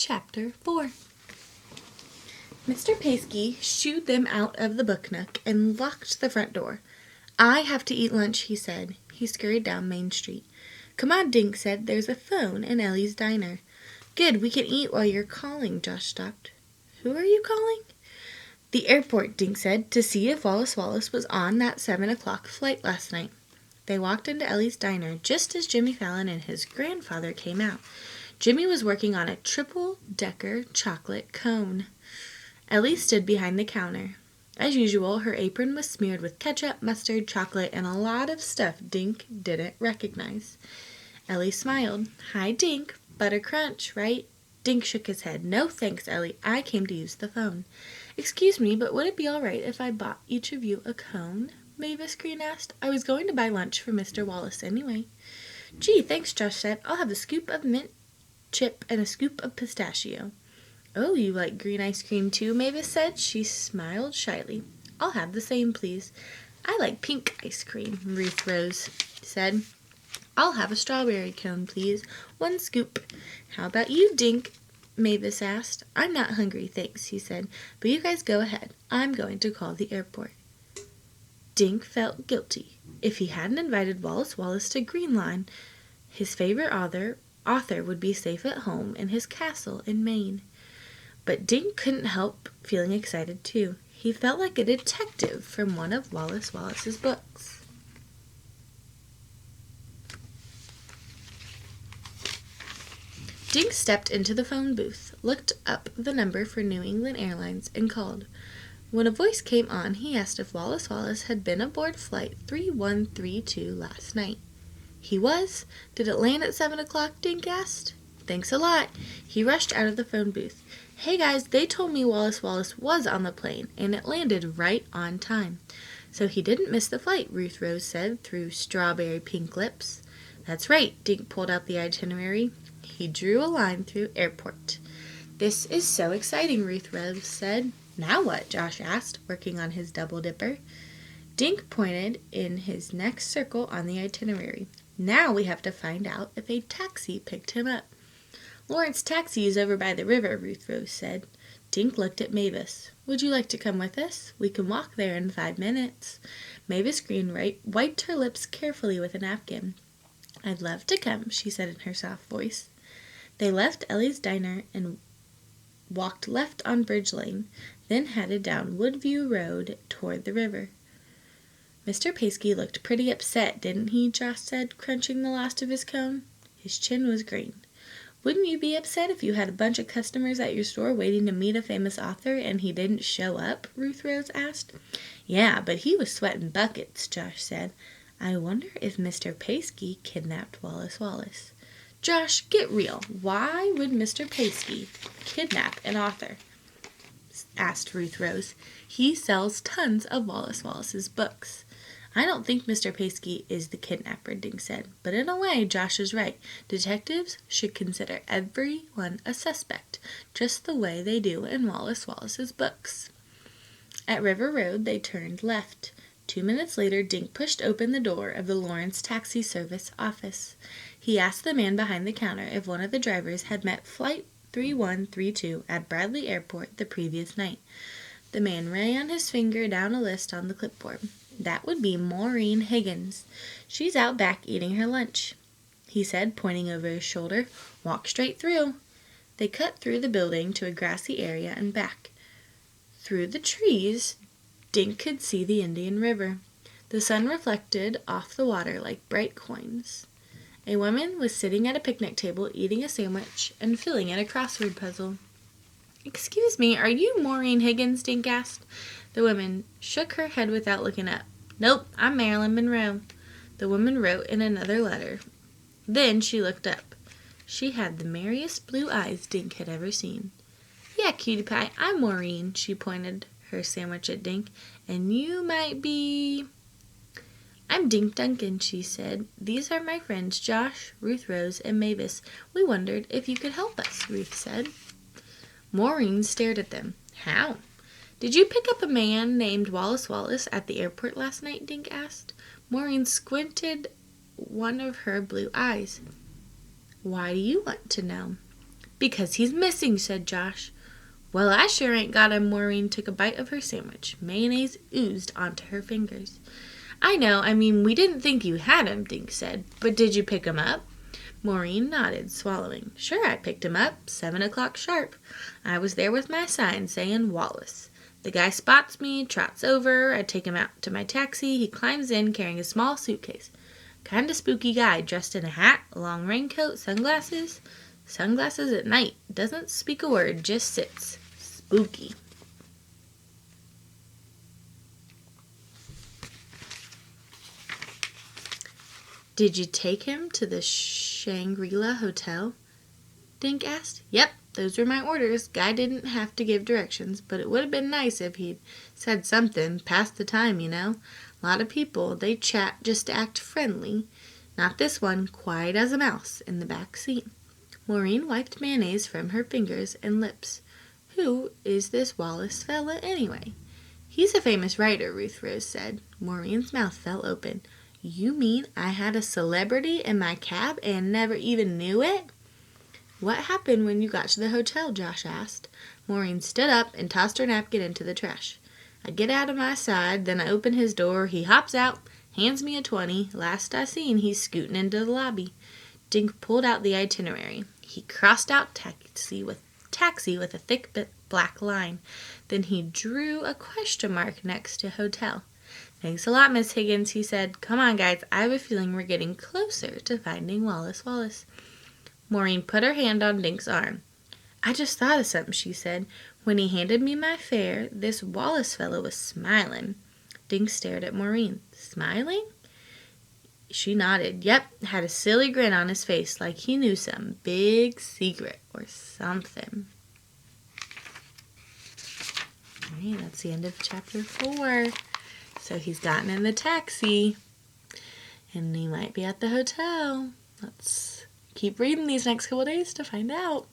Chapter 4. Mr. Paskey shooed them out of the book nook and locked the front door. "I have to eat lunch," he said. He scurried down Main Street. "Come on," Dink said. "There's a phone in Ellie's diner." "Good, we can eat while you're calling," Josh stopped. "Who are you calling?" "The airport," Dink said, "to see if Wallace Wallace was on that 7 o'clock flight last night." They walked into Ellie's diner just as Jimmy Fallon and his grandfather came out. Jimmy was working on a triple-decker chocolate cone. Ellie stood behind the counter. As usual, her apron was smeared with ketchup, mustard, chocolate, and a lot of stuff Dink didn't recognize. Ellie smiled. "Hi, Dink. Butter crunch, right?" Dink shook his head. "No, thanks, Ellie. I came to use the phone." "Excuse me, but would it be all right if I bought each of you a cone?" Mavis Green asked. "I was going to buy lunch for Mr. Wallace anyway." "Gee, thanks," Josh said. "I'll have a scoop of mint chip and a scoop of pistachio." "Oh, you like green ice cream too?" Mavis said. She smiled shyly. "I'll have the same, please." "I like pink ice cream," Ruth Rose said. "I'll have a strawberry cone, please. 1 scoop." "How about you, Dink?" Mavis asked. "I'm not hungry, thanks," he said. "But you guys go ahead. I'm going to call the airport." Dink felt guilty. If he hadn't invited Wallace Wallace to Greenlawn, his favorite author would be safe at home in his castle in Maine. But Dink couldn't help feeling excited too. He felt like a detective from one of Wallace Wallace's books. Dink stepped into the phone booth, looked up the number for New England Airlines, and called. When a voice came on, he asked if Wallace Wallace had been aboard Flight 3132 last night. He was. "Did it land at 7 o'clock, Dink asked. "Thanks a lot." He rushed out of the phone booth. "Hey guys, they told me Wallace Wallace was on the plane, and it landed right on time." "So he didn't miss the flight," Ruth Rose said through strawberry pink lips. "That's right." Dink pulled out the itinerary. He drew a line through airport. "This is so exciting," Ruth Rose said. "Now what?" Josh asked, working on his double dipper. Dink pointed in his next circle on the itinerary. "Now we have to find out if a taxi picked him up." "Lawrence Taxi is over by the river," Ruth Rose said. Dink looked at Mavis. "Would you like to come with us? We can walk there in 5 minutes." Mavis Green wiped her lips carefully with a napkin. "I'd love to come," she said in her soft voice. They left Ellie's diner and walked left on Bridge Lane, then headed down Woodview Road toward the river. "Mr. Paskey looked pretty upset, didn't he?" Josh said, crunching the last of his cone. His chin was green. "Wouldn't you be upset if you had a bunch of customers at your store waiting to meet a famous author and he didn't show up?" Ruth Rose asked. "Yeah, but he was sweating buckets," Josh said. "I wonder if Mr. Paskey kidnapped Wallace Wallace." "Josh, get real. Why would Mr. Paskey kidnap an author?" asked Ruth Rose. "He sells tons of Wallace Wallace's books." "I don't think Mr. Paskey is the kidnapper," Dink said. "But in a way, Josh is right. Detectives should consider everyone a suspect, just the way they do in Wallace Wallace's books." At River Road, they turned left. 2 minutes later, Dink pushed open the door of the Lawrence Taxi Service office. He asked the man behind the counter if one of the drivers had met Flight 3132 at Bradley Airport the previous night. The man ran his finger down a list on the clipboard. "That would be Maureen Higgins. She's out back eating her lunch," he said, pointing over his shoulder. "Walk straight through." They cut through the building to a grassy area and back. Through the trees, Dink could see the Indian River. The sun reflected off the water like bright coins. A woman was sitting at a picnic table eating a sandwich and filling in a crossword puzzle. "Excuse me, are you Maureen Higgins?" Dink asked. The woman shook her head without looking up. "Nope, I'm Marilyn Monroe." The woman wrote in another letter. Then she looked up. She had the merriest blue eyes Dink had ever seen. "Yeah, cutie pie, I'm Maureen." She pointed her sandwich at Dink. "And you might be—" "I'm Dink Duncan," she said. "These are my friends Josh, Ruth Rose, and Mavis. We wondered if you could help us," Ruth said. Maureen stared at them. "How?" "Did you pick up a man named Wallace Wallace at the airport last night?" Dink asked. Maureen squinted one of her blue eyes. "Why do you want to know?" "Because he's missing," said Josh. "Well, I sure ain't got him." Maureen took a bite of her sandwich. Mayonnaise oozed onto her fingers. "I know, we didn't think you had him," Dink said. "But did you pick him up?" Maureen nodded, swallowing. "Sure, I picked him up, 7 o'clock sharp. I was there with my sign saying Wallace. The guy spots me, trots over, I take him out to my taxi, he climbs in carrying a small suitcase. Kinda spooky guy, dressed in a hat, a long raincoat, sunglasses. Sunglasses at night, doesn't speak a word, just sits. Spooky." "Did you take him to the Shangri-La Hotel?" Dink asked. "Yep, those were my orders. Guy didn't have to give directions, but it would have been nice if he'd said something, pass the time, you know. A lot of people, they chat just to act friendly. Not this one, quiet as a mouse, in the back seat." Maureen wiped mayonnaise from her fingers and lips. "Who is this Wallace fella, anyway?" "He's a famous writer," Ruth Rose said. Maureen's mouth fell open. "You mean I had a celebrity in my cab and never even knew it?" "What happened when you got to the hotel?" Josh asked. Maureen stood up and tossed her napkin into the trash. "I get out of my side, then I open his door. He hops out, hands me a 20. Last I seen, he's scooting into the lobby." Dink pulled out the itinerary. He crossed out taxi with a thick black line. Then he drew a question mark next to hotel. "Thanks a lot, Miss Higgins," he said. "Come on, guys. I have a feeling we're getting closer to finding Wallace Wallace." Maureen put her hand on Dink's arm. "I just thought of something," she said. "When he handed me my fare, this Wallace fellow was smiling." Dink stared at Maureen. "Smiling?" She nodded. "Yep, had a silly grin on his face, like he knew some big secret or something." Alright, that's the end of chapter 4. So he's gotten in the taxi, and he might be at the hotel. Let's keep reading these next couple days to find out.